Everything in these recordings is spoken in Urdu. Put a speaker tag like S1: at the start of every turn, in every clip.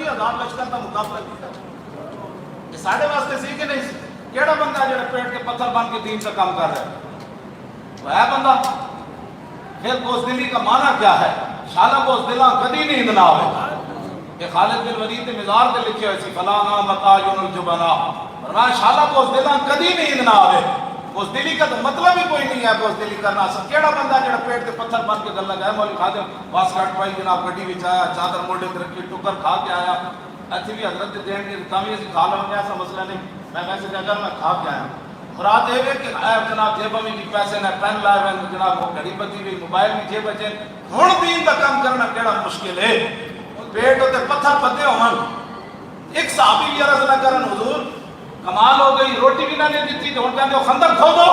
S1: 80,000 لشکر کا مقابلہ کیا. یہ ساڑھے واسطے سی کہ نہیں سی؟ کیڑا بندہ جڑا پیٹ کے پتھر بن کے دین سے کام کر رہا ہے وہ ہے بندہ. پھر بزدلی کا معنی کیا ہے؟ شالا بزدلاں کدی نیند نہ ہوئے. کہ خالد بن ولید نے مزار تے لکھے ہوئے سی فلانا متاعن الجبنا. فرمایا شالا بزدلاں کدی نیند نہ ہوئے. بزدلی کا تو مطلب ہی کوئی نہیں ہے بزدلی کرنا. سب کیڑا بندہ جڑا پیٹ کے پتھر بن کے گلا جائے مولوی خادم باس کٹ پائی جناب گڈی وچ آیا چادر موڈے تے رکھی ٹکر کھا کے آیا. ایتھے بھی حضرت دین گے تاوی اسی کھا لواں گے ایسا مسئلہ نہیں. میں ویسے کہ اگر میں کھا کے آیا مراد یہ ہے کہ جناب جیب میں بھی پیسے نے پین لائے ہوئے جناب وہ گھڑی بچی ہوئی موبائل بھی جیب بچے. ہن دین کا کام کرنا کیڑا مشکل ہے. پیٹ ہوتے پتھر پتے ہون. ایک صحابی بھی عرض نہ کرن حضور کمال ہو گئی روٹی بھی نہ نے دیتی تو ہن کہندے ہو خندق کھو دو.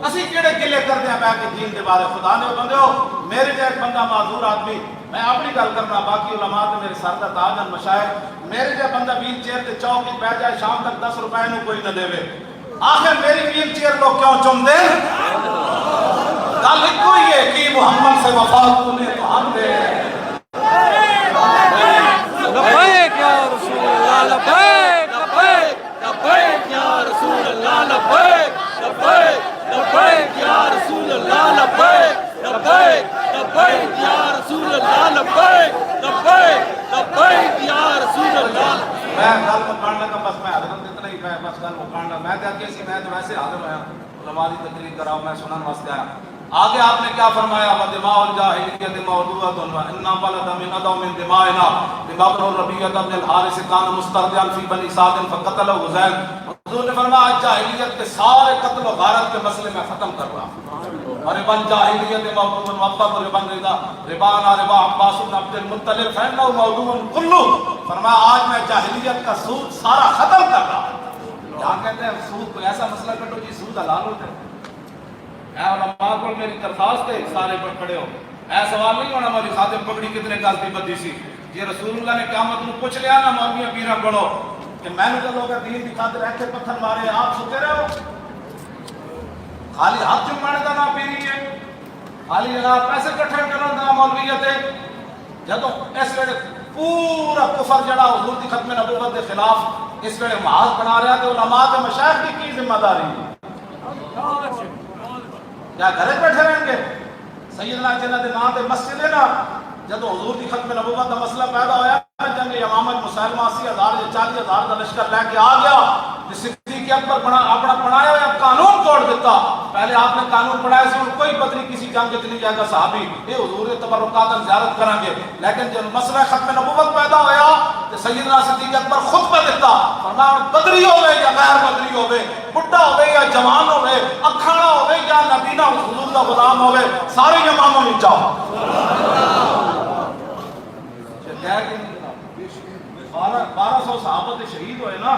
S1: اسی کیڑے گلے کردے ہیں بیٹھ کے دین دے بارے. خدا نے بندے ہو میرے جیسا ایک بندہ معذور آدمی میں اپنی گل کرنا باقی علماء تے میرے سر دا تاج ہیں مشائخ میرے جیسا بندہ ویل چیئر تے چوک وچ بیٹھ جائے شام تک 10 روپے نو کوئی نہ دے. آخر میری ویل چیئر لوگ کیوں چم دے؟ گل ایک ہی ہے کہ محمد سے وفا تو نے تو ہم دے.
S2: لبیک یا رسول اللہ لبیک لبیک لبیک یا رسول اللہ لبیک لبیک لبیک یا رسول اللہ لبیک لبیک لبیک یا رسول اللہ لبیک لبیک لبیک یا رسول اللہ.
S1: میں گل مکان لگا بس میں حضرت اتنا ہی میں بس گل مکان لگا میں کہا کہ میں تو ویسے حاضر ہوا علماء کی تقریر کراؤ میں سنن واسطے آیا. آگے آپ نے کیا فرمایا ودماء الجاہلیت موضوعۃ وانا ولد من ادم من دمائنا ببکر الربیعہ بن الحارث کان مسترضعا فی بنی سعد فقتلہ حذیل. حضور نے فرمایا جاہلیت کے سارے قتل و غارت کے مسئلے میں ختم کر رہا ہوں. اور ربا جاہلیت موضوع وابط ربا رضا ربانا ربا عباس بن عبد المطلب فانه موضوع کلہ. فرمایا آج میں جاہلیت کا سود سارا ختم کر رہا ہوں. یہاں کہتے ہیں سود کوئی ایسا مسئلہ کٹو جی سود حلال ہوتا ہے. اے علماء کو میری درخواست ہے سارے پر کھڑے ہو. اے سوال نہیں ہونا ہماری خادم پگڑی کتنے گز کی بدی سی. یہ رسول اللہ نے قیامت میں پوچھ لیا نا مولویاں پیراں پڑھو کہ میں نے تو لوگ دین کی خاطر ایسے پتھر مارے آپ ستے رہو. خالی ہاتھ چمانے کا نام پیری ہے خالی جناب پیسے کٹھے کرنے کا مولویت ہے. جدو اس ویلے پورا کفر جڑا حضور کی ختم نبوت کے خلاف اس ویلے محاذ بنا رہا تو علماء کے مشائخ کی ذمہ داری ہے. کیا گھرے بیٹھے رہیں گے؟ سیدنا جنہ دے نام دے مسجد ہے نا جدو حضور کی ختم نبوت کا مسئلہ پیدا ہویا جنگ یمامہ مسلمہ 80,000 یا 40,000 کا لشکر لے کے آ گیا. صدیق اکبر اپنا بنایا ہوا قانون توڑ دیتا. پہلے آپ نے قانون بنایا سی کوئی بدری کسی جنگ نہیں جائے گا صحابی یہ حضور تبرکات زیارت کریں گے. لیکن جب مسئلہ ختم نبوت پیدا ہویا تو سیدنا صدیق اکبر خطبہ دیتا فرمایا بدری ہوئے یا غیر بدری ہوئے بڑھا ہوئے یا جوان ہوئے اکھاڑا ہوئے یا نبینا حضور کا غلام ہوئے سارے اماموں میں جاؤ. 1200 صحابت شہید ہوئے نا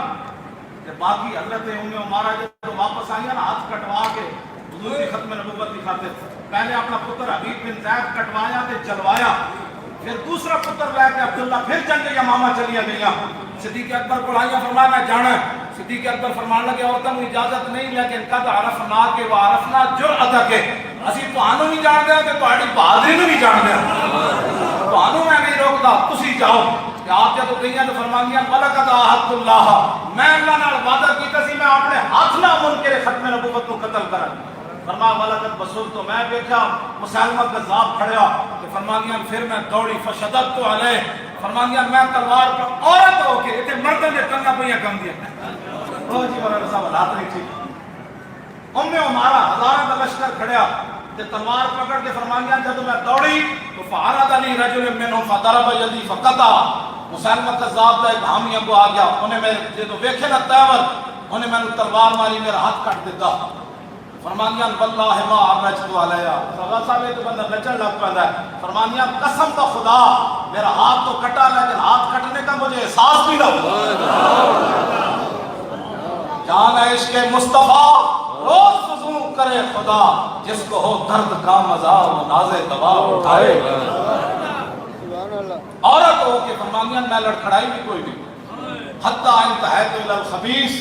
S1: کہ باقی حضرت عمارہ جو واپس آئی نا ہاتھ کٹوا کے حضور کی ختم نبوت کی خاطر پہلے اپنا پتر حبیب بن زید کٹوایا تے جلوایا پھر دوسرا پتر لے کے عبداللہ پھر جنگ یمامہ چلیاں گئیاں. صدیق اکبر کو آئیاں فرمایا میں جانا. صدیق اکبر فرمان لگے عورتوں کو اجازت نہیں لیکن قد عرفنا کے وعرفنا جرأت کے اسی تہانوں بھی جان دیا کہ تہاڈی بہادری نوں بھی جان دیا. تہانوں میں نہیں روکدا تسی جاؤ. کہ آپ جب گئیاں تو فرمانیاں وَلَقَدْ عَاهَدتُ اللَّهَ میں اللہ نال وعدہ کیتا سی میں اپنے ہاتھ نال منکر ختم نبوت کو قتل کرا. فرمایا وَلَقَدْ بَصُرْتُ تو میں دیکھا مسلمہ کذاب کھڑیا کہ فرمانیاں پھر میں دوڑی فشددت علیہ فرمانیاں میں تلوار پر عورت ہو کے اتنے مردوں نے کنگا پہیاں کم دیا. او جی مولانا صاحب حالات نہیں ٹھیک. عمارہ ہزاروں کا لشکر کھڑیا تے تلوار پکڑ کے فرمانیاں جب میں دوڑی تو فعرض علی رجل منهم فضرب یدی فقطع. مسلمہ کذاب کا ایک حامی کو آ گیا انہیں میرے جو ویکھے نا تیور انہیں میں نے تلوار ماری میرا ہاتھ کٹ دیتا. فرمانیاں واللہ ما عرجت علیہ صاحب یہ تو بندہ نچن لگ پڑا ہے. فرمانیاں قسم کا خدا میرا ہاتھ تو کٹا لیکن ہاتھ کٹنے کا مجھے احساس بھی نہ ہوا. جان عشق مصطفیٰ روز فضوں کرے خدا جس کو ہو درد کا مزہ وہ ناز دوا اٹھائے. عورت ہو کے فرمانیاں میں لڑکھڑائی بھی کوئی نہیں. حتی انتہیت الی الخبیث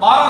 S1: 12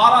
S1: 12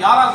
S1: 11